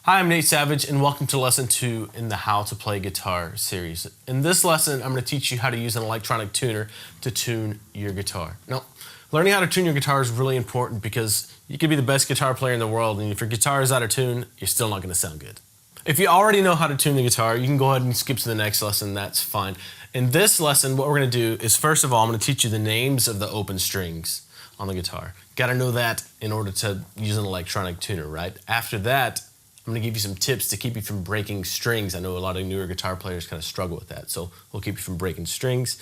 Hi, I'm Nate Savage, and welcome to Lesson 2 in the How to Play Guitar series. In this lesson, I'm going to teach you how to use an electronic tuner to tune your guitar. Now, learning how to tune your guitar is really important because you could be the best guitar player in the world, and if your guitar is out of tune, you're still not going to sound good. If you already know how to tune the guitar, you can go ahead and skip to the next lesson, that's fine. In this lesson, what we're going to do is, first of all, I'm going to teach you the names of the open strings on the guitar. Got to know that in order to use an electronic tuner, right? After that, I'm going to give you some tips to keep you from breaking strings. I know a lot of newer guitar players kind of struggle with that, so we'll keep you from breaking strings.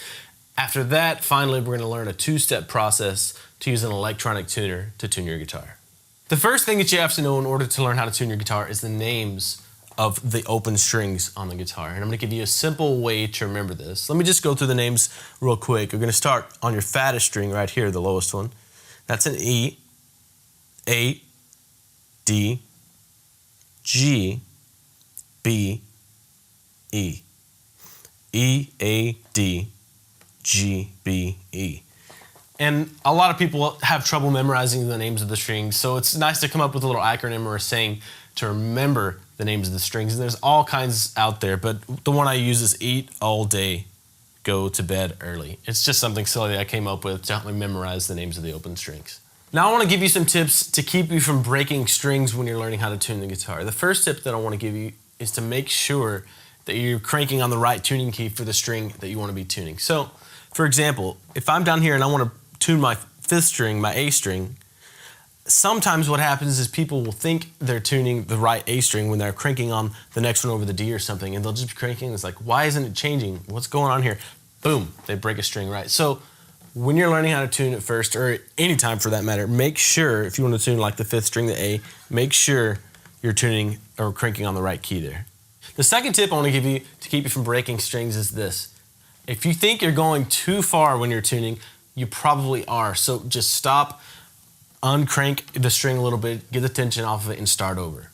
After that, finally, we're going to learn a two-step process to use an electronic tuner to tune your guitar. The first thing that you have to know in order to learn how to tune your guitar is the names of the open strings on the guitar. And I'm going to give you a simple way to remember this. Let me just go through the names real quick. We're going to start on your fattest string right here, the lowest one. That's an E, A, D, G, B, E. E, A, D, G, B, E. And a lot of people have trouble memorizing the names of the strings, so it's nice to come up with a little acronym or a saying to remember the names of the strings. And there's all kinds out there, but the one I use is eat all day, go to bed early. It's just something silly I came up with to help me memorize the names of the open strings. Now I want to give you some tips to keep you from breaking strings when you're learning how to tune the guitar. The first tip that I want to give you is to make sure that you're cranking on the right tuning key for the string that you want to be tuning. So, for example, if I'm down here and I want to tune my fifth string, my A string, sometimes what happens is people will think they're tuning the right A string when they're cranking on the next one over the D or something, and they'll just be cranking, and it's like, why isn't it changing? What's going on here? Boom, they break a string, right? So, when you're learning how to tune it first, or any time for that matter, make sure, if you want to tune like the fifth string, the A, make sure you're tuning or cranking on the right key there. The second tip I want to give you to keep you from breaking strings is this. If you think you're going too far when you're tuning, you probably are. So just stop, uncrank the string a little bit, get the tension off of it, and start over.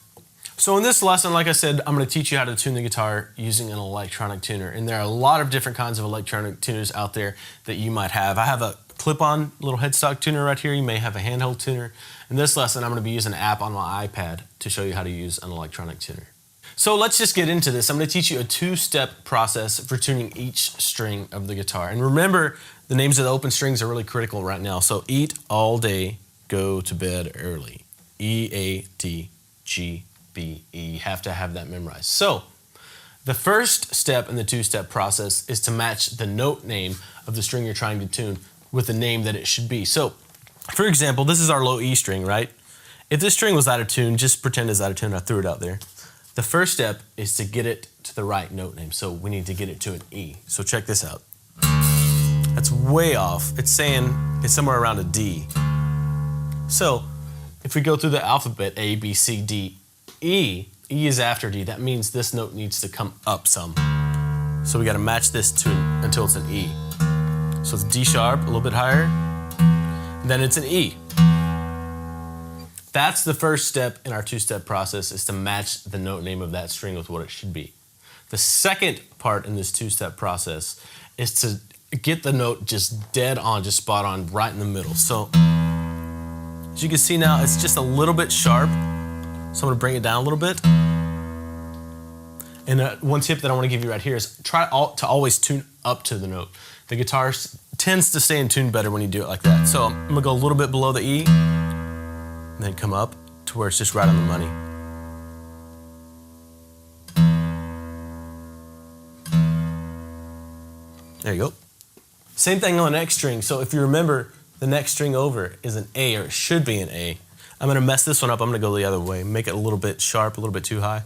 So in this lesson, like I said, I'm going to teach you how to tune the guitar using an electronic tuner. And there are a lot of different kinds of electronic tuners out there that you might have. I have a clip-on little headstock tuner right here. You may have a handheld tuner. In this lesson, I'm going to be using an app on my iPad to show you how to use an electronic tuner. So let's just get into this. I'm going to teach you a two-step process for tuning each string of the guitar. And remember, the names of the open strings are really critical right now. So eat all day, go to bed early. E, A, D, G, B, E. You have to have that memorized. So the first step in the two-step process is to match the note name of the string you're trying to tune with the name that it should be. So for example, this is our low E string, right? If this string was out of tune, just pretend it's out of tune. I threw it out there. The first step is to get it to the right note name. So we need to get it to an E. So check this out. That's way off. It's saying it's somewhere around a D. So if we go through the alphabet, A, B, C, D, E, E is after D. That means this note needs to come up some. So we got to match this to until it's an E. So it's D sharp, a little bit higher, then it's an E. That's the first step in our two-step process, is to match the note name of that string with what it should be. The second part in this two-step process is to get the note just dead on, just spot on, right in the middle. So as you can see now, it's just a little bit sharp. So I'm going to bring it down a little bit. And one tip that I want to give you right here is try to always tune up to the note. The guitar tends to stay in tune better when you do it like that. So I'm going to go a little bit below the E, and then come up to where it's just right on the money. There you go. Same thing on the next string. So if you remember, the next string over is an A, or it should be an A. I'm going to mess this one up. I'm going to go the other way. Make it a little bit sharp, a little bit too high.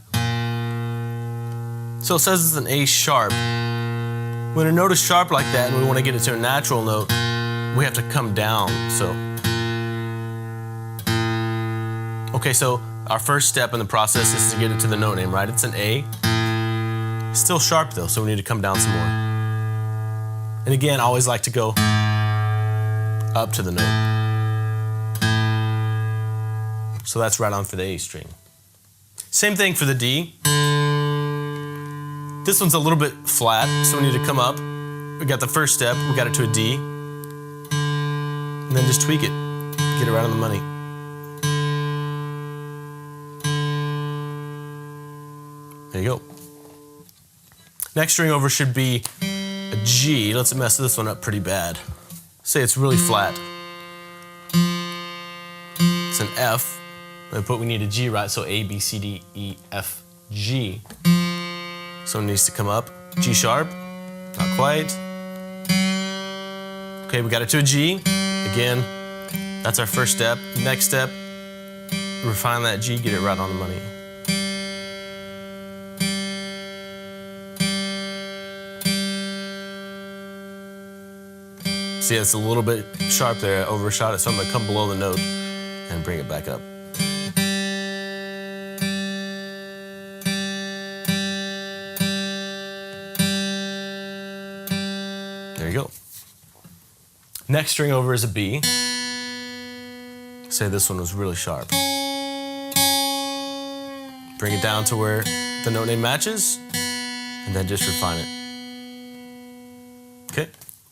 So it says it's an A sharp. When a note is sharp like that and we want to get it to a natural note, we have to come down. Okay, so our first step in the process is to get it to the note name, right? It's an A. Still sharp though, so we need to come down some more. And again, I always like to go up to the note. So that's right on for the A string. Same thing for the D. This one's a little bit flat, so we need to come up. We got the first step, we got it to a D. And then just tweak it, get it right on the money. There you go. Next string over should be a G. Let's mess this one up pretty bad. Say it's really flat. It's an F, but we need a G, right? So A, B, C, D, E, F, G. So it needs to come up. G sharp, not quite. Okay, we got it to a G. Again, that's our first step. Next step, refine that G, get it right on the money. See, it's a little bit sharp there. I overshot it, so I'm gonna come below the note and bring it back up. There you go. Next string over is a B. Say this one was really sharp. Bring it down to where the note name matches, and then just refine it. Okay.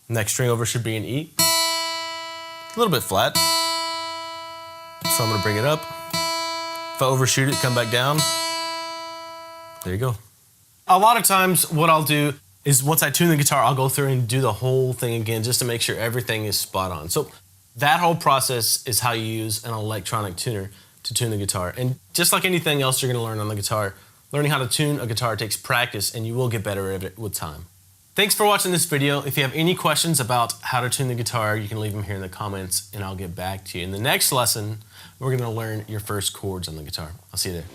Next string over should be an E. A little bit flat. So I'm gonna bring it up. If I overshoot it, come back down. There you go. A lot of times what I'll do is once I tune the guitar, I'll go through and do the whole thing again just to make sure everything is spot on. So that whole process is how you use an electronic tuner to tune the guitar. And just like anything else you're gonna learn on the guitar, learning how to tune a guitar takes practice and you will get better at it with time. Thanks for watching this video. If you have any questions about how to tune the guitar, you can leave them here in the comments and I'll get back to you. In the next lesson, we're gonna learn your first chords on the guitar. I'll see you there.